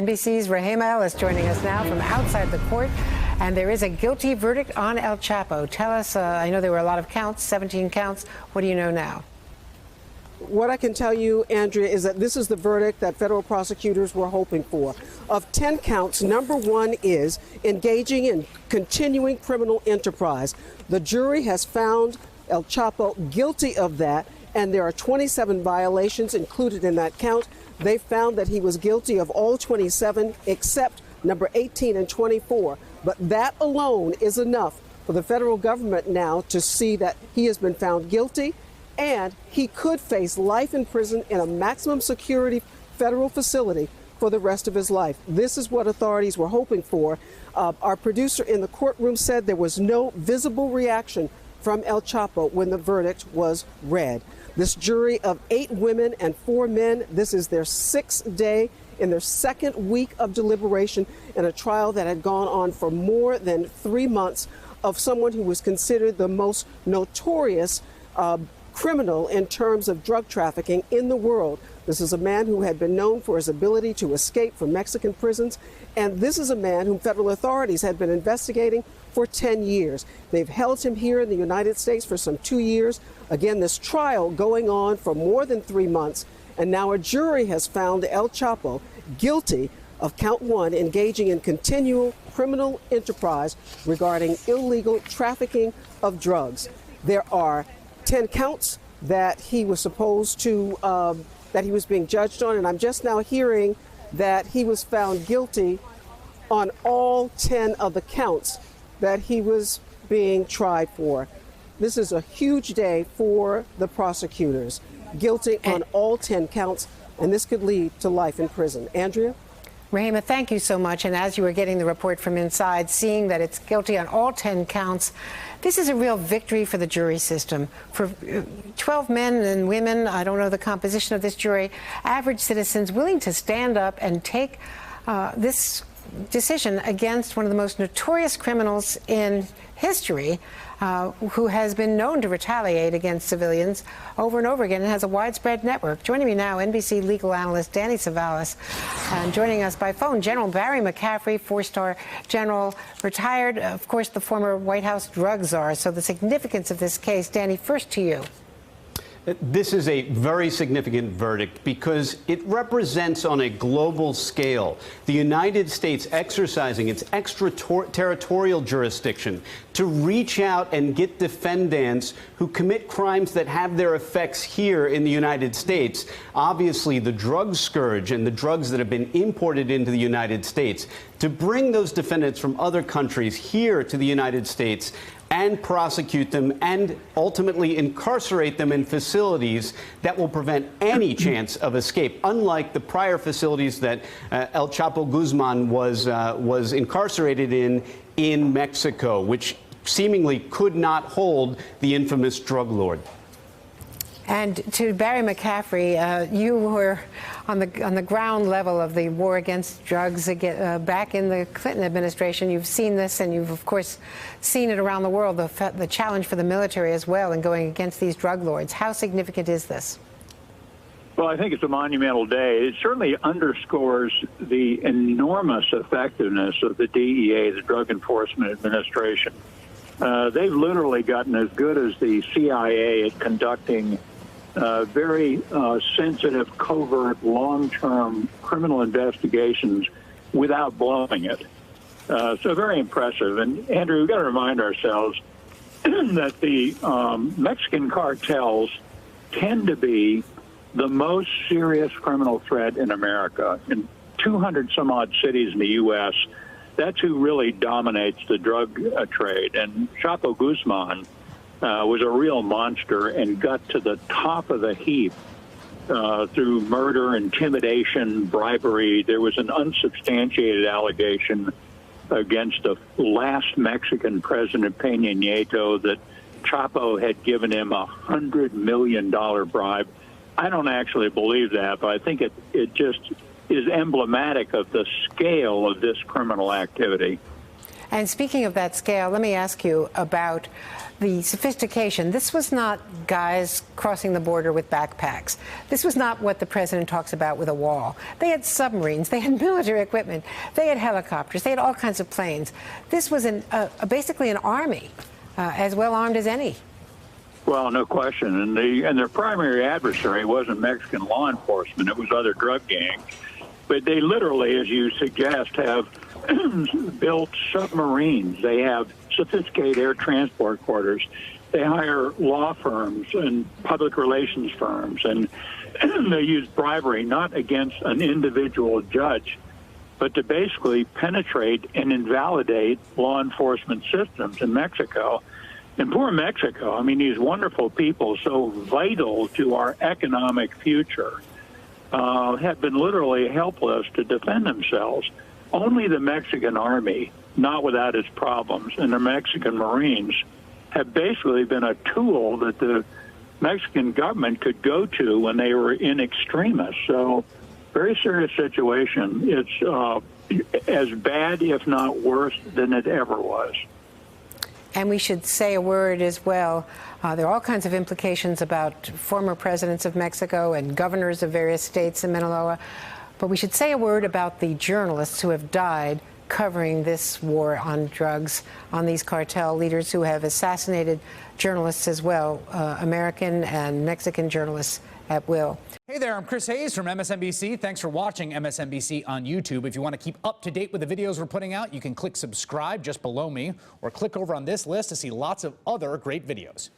NBC's Rahema is joining us now from outside the court, and there is a guilty verdict on El Chapo. Tell us, I know there were a lot of counts, 17 counts. What do you know now? What I can tell you, Andrea, is that this is the verdict that federal prosecutors were hoping for. Of 10 counts, number one is engaging in continuing criminal enterprise. The jury has found El Chapo guilty of that, and there are 27 violations included in that count. They found that he was guilty of all 27 except number 18 and 24. But that alone is enough for the federal government now to see that he has been found guilty, and he could face life in prison in a maximum security federal facility for the rest of his life. This is what authorities were hoping for. Our producer in the courtroom said there was no visible reaction from El Chapo when the verdict was read. This jury of 8 women and 4 men, this is their 6th day in their 2nd week of deliberation in a trial that had gone on for more than 3 months of someone who was considered the most notorious criminal in terms of drug trafficking in the world. This is a man who had been known for his ability to escape from Mexican prisons, and this is a man whom federal authorities had been investigating for 10 years. They've held him here in the United States for some 2 years. Again, this trial going on for more than 3 months, and now a jury has found El Chapo guilty of count 1, engaging in continual criminal enterprise regarding illegal trafficking of drugs. There are 10 counts that he was supposed to, that he was being judged on, and I'm just now hearing that he was found guilty on all 10 of the counts that he was being tried for. This is a huge day for the prosecutors. Guilty on all 10 counts, and this could lead to life in prison. Andrea? Rahema, thank you so much. And as you were getting the report from inside, seeing that it's guilty on all 10 counts, this is a real victory for the jury system. For 12 men and women, I don't know the composition of this jury, average citizens willing to stand up and take this decision against one of the most notorious criminals in history, who has been known to retaliate against civilians over and over again and has a widespread network. Joining me now, NBC legal analyst Danny Savalas, and joining us by phone, General Barry McCaffrey, 4-star general, retired, of course, the former White House drug czar. So the significance of this case, Danny, first to you. This is a very significant verdict because it represents on a global scale the United States exercising its extraterritorial jurisdiction to reach out and get defendants who commit crimes that have their effects here in the United States. Obviously, the drug scourge and the drugs that have been imported into the United States, to bring those defendants from other countries here to the United States and prosecute them and ultimately incarcerate them in facilities that will prevent any chance of escape, unlike the prior facilities that El Chapo Guzman was incarcerated in Mexico, which seemingly could not hold the infamous drug lord. And to Barry McCaffrey, you were on the ground level of the war against drugs back in the Clinton administration. You've seen this, and you've, of course, seen it around the world, the challenge for the military as well in going against these drug lords. How significant is this? Well, I think it's a monumental day. It certainly underscores the enormous effectiveness of the DEA, the Drug Enforcement Administration. They've literally gotten as good as the CIA at conducting very sensitive, covert, long-term criminal investigations without blowing it. So very impressive. And, Andrew, we've got to remind ourselves that the Mexican cartels tend to be the most serious criminal threat in America. In 200-some-odd cities in the U.S., that's who really dominates the drug trade. And Chapo Guzman was a real monster and got to the top of the heap through murder, intimidation, bribery. There was an unsubstantiated allegation against the last Mexican president, Peña Nieto, that Chapo had given him $100 million bribe. I don't actually believe that, but I think it just is emblematic of the scale of this criminal activity. And speaking of that scale, let me ask you about the sophistication. This was not guys crossing the border with backpacks. This was not what the president talks about with a wall. They had submarines. They had military equipment. They had helicopters. They had all kinds of planes. This was basically an army, as well armed as any. Well, no question. And their primary adversary wasn't Mexican law enforcement. It was other drug gangs. But they literally, as you suggest, have built submarines. They have sophisticated air transport quarters. They hire law firms and public relations firms, and they use bribery not against an individual judge, but to basically penetrate and invalidate law enforcement systems in Mexico. And poor Mexico, I mean, these wonderful people, so vital to our economic future, have been literally helpless to defend themselves. Only the Mexican army, not without its problems, and the Mexican Marines have basically been a tool that the Mexican government could go to when they were in extremis. So, very serious situation. It's as bad, if not worse, than it ever was. And we should say a word as well. There are all kinds of implications about former presidents of Mexico and governors of various states in Sinaloa. But we should say a word about the journalists who have died covering this war on drugs, on these cartel leaders who have assassinated journalists as well, American and Mexican journalists at will. Hey there, I'm Chris Hayes from MSNBC. Thanks for watching MSNBC on YouTube. If you want to keep up to date with the videos we're putting out, you can click subscribe just below me or click over on this list to see lots of other great videos.